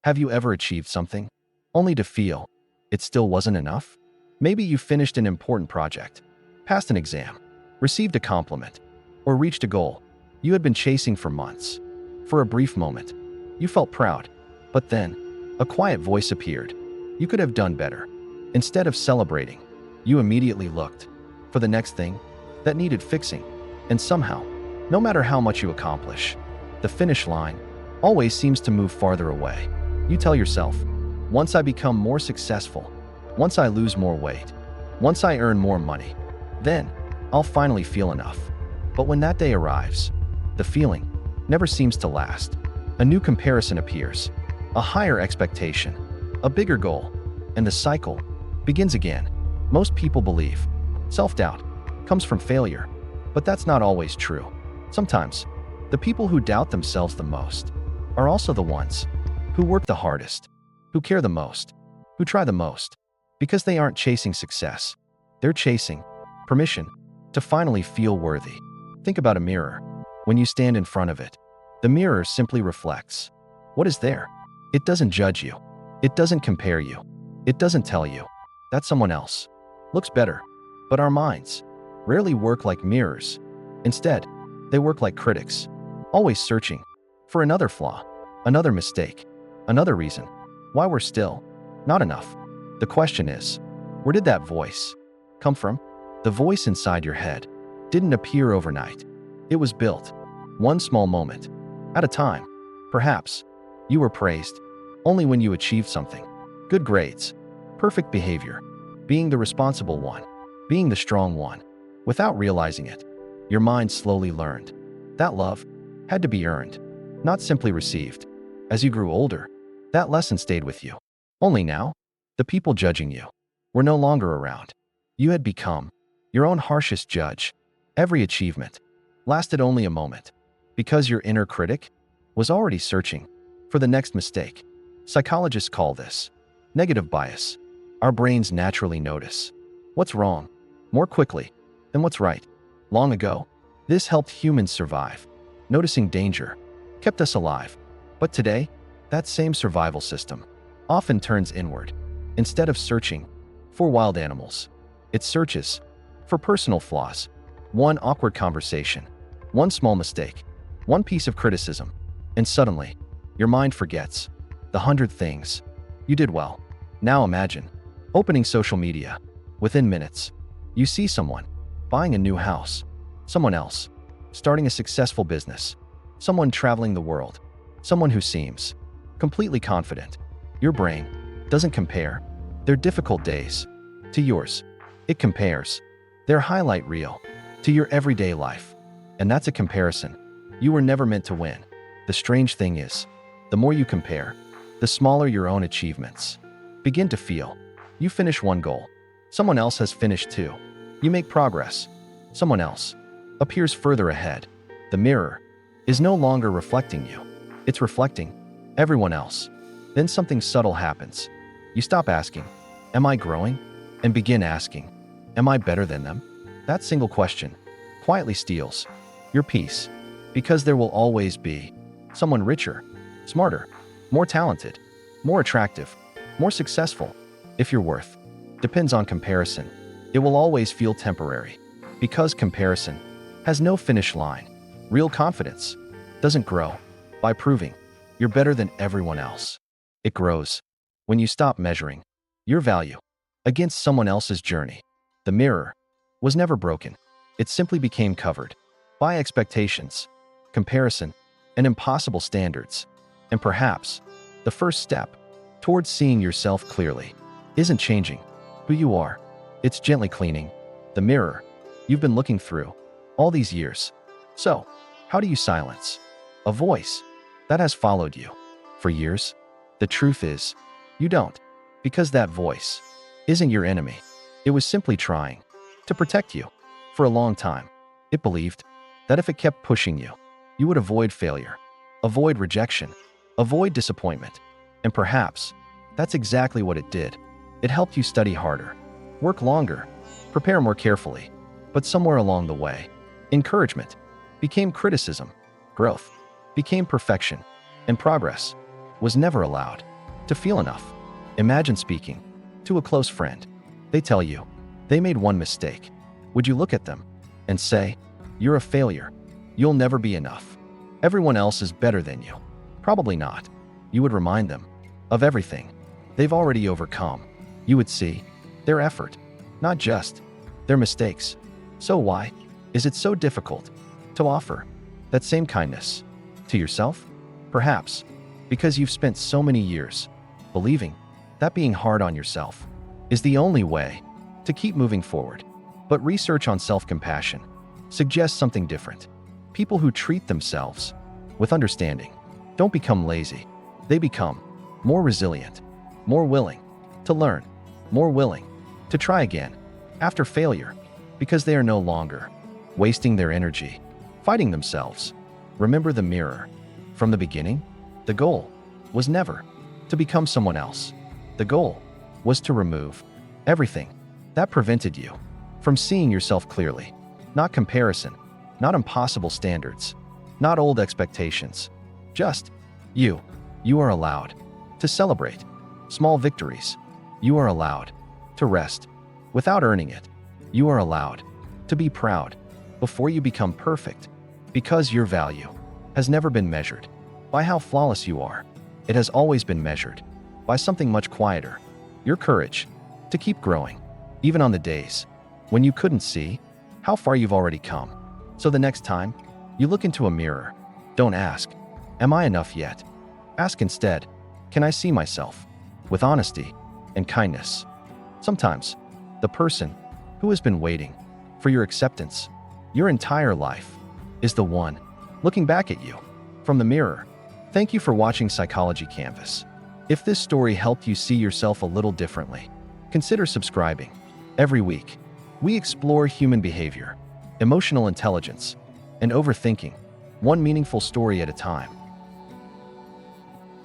Have you ever achieved something, only to feel it still wasn't enough? Maybe you finished an important project, passed an exam, received a compliment, or reached a goal you had been chasing for months. For a brief moment, you felt proud, but then a quiet voice appeared. You could have done better. Instead of celebrating, you immediately looked for the next thing that needed fixing. And somehow, no matter how much you accomplish, the finish line always seems to move farther away. You tell yourself, once I become more successful, once I lose more weight, once I earn more money, then I'll finally feel enough. But when that day arrives, the feeling never seems to last. A new comparison appears, a higher expectation, a bigger goal, and the cycle begins again. Most people believe self-doubt comes from failure, but that's not always true. Sometimes, the people who doubt themselves the most are also the ones who work the hardest, who care the most, who try the most, because they aren't chasing success. They're chasing permission to finally feel worthy. Think about a mirror. When you stand in front of it, the mirror simply reflects what is there. It doesn't judge you. It doesn't compare you. It doesn't tell you that someone else looks better. But our minds rarely work like mirrors. Instead, they work like critics, always searching for another flaw, another mistake, another reason why we're still not enough. The question is, where did that voice come from? The voice inside your head didn't appear overnight. It was built, one small moment at a time. Perhaps you were praised only when you achieved something. Good grades, perfect behavior, being the responsible one, being the strong one. Without realizing it, your mind slowly learned that love had to be earned, not simply received. As you grew older, that lesson stayed with you. Only now, the people judging you were no longer around. You had become your own harshest judge. Every achievement lasted only a moment, because your inner critic was already searching for the next mistake. Psychologists call this negative bias. Our brains naturally notice what's wrong more quickly than what's right. Long ago, this helped humans survive. Noticing danger kept us alive. But today, that same survival system often turns inward. Instead of searching for wild animals, it searches for personal flaws. One awkward conversation, one small mistake, one piece of criticism, and suddenly, your mind forgets the 100 things you did well. Now imagine opening social media. Within minutes, you see someone buying a new house, someone else starting a successful business, someone traveling the world, someone who seems completely confident. Your brain doesn't compare their difficult days to yours. It compares their highlight reel to your everyday life. And that's a comparison you were never meant to win. The strange thing is, the more you compare, the smaller your own achievements begin to feel. You finish one goal, someone else has finished two. You make progress, someone else appears further ahead. The mirror is no longer reflecting you. It's reflecting everyone else. Then something subtle happens. You stop asking, am I growing? And begin asking, am I better than them? That single question quietly steals your peace, because there will always be someone richer, smarter, more talented, more attractive, more successful. If your worth depends on comparison, it will always feel temporary, because comparison has no finish line. Real confidence doesn't grow by proving you're better than everyone else. It grows when you stop measuring your value against someone else's journey. The mirror was never broken. It simply became covered by expectations, comparison, and impossible standards. And perhaps the first step towards seeing yourself clearly isn't changing who you are. It's gently cleaning the mirror you've been looking through all these years. So, how do you silence a voice that has followed you for years? The truth is, you don't, because that voice isn't your enemy. It was simply trying to protect you. For a long time, it believed that if it kept pushing you, you would avoid failure, avoid rejection, avoid disappointment. And perhaps that's exactly what it did. It helped you study harder, work longer, prepare more carefully. But somewhere along the way, encouragement became criticism, growth became perfection, and progress was never allowed. to feel enough. Imagine speaking to a close friend. They tell you they made one mistake. Would you look at them and say, "You're a failure. You'll never be enough. Everyone else is better than you"? Probably not. You would remind them of everything they've already overcome. You would see their effort, not just their mistakes. So why is it so difficult to offer that same kindness to yourself? Perhaps because you've spent so many years believing that being hard on yourself is the only way to keep moving forward. But research on self-compassion suggests something different. People who treat themselves with understanding don't become lazy. They become more resilient, more willing to learn, more willing to try again after failure, because they are no longer wasting their energy fighting themselves. Remember the mirror. From the beginning, the goal was never to become someone else. The goal was to remove everything that prevented you from seeing yourself clearly. Not comparison, not impossible standards, not old expectations. Just you. You are allowed to celebrate small victories. You are allowed to rest without earning it. You are allowed to be proud before you become perfect, because your value has never been measured by how flawless you are. It has always been measured by something much quieter: your courage to keep growing, even on the days when you couldn't see how far you've already come. So the next time you look into a mirror, don't ask, "Am I enough yet?" Ask instead, "Can I see myself?" With honesty and kindness. Sometimes the person who has been waiting for your acceptance your entire life is the one looking back at you from the mirror. Thank you for watching Psychology Canvas. If this story helped you see yourself a little differently, consider subscribing. Every week, we explore human behavior, emotional intelligence, and overthinking, one meaningful story at a time.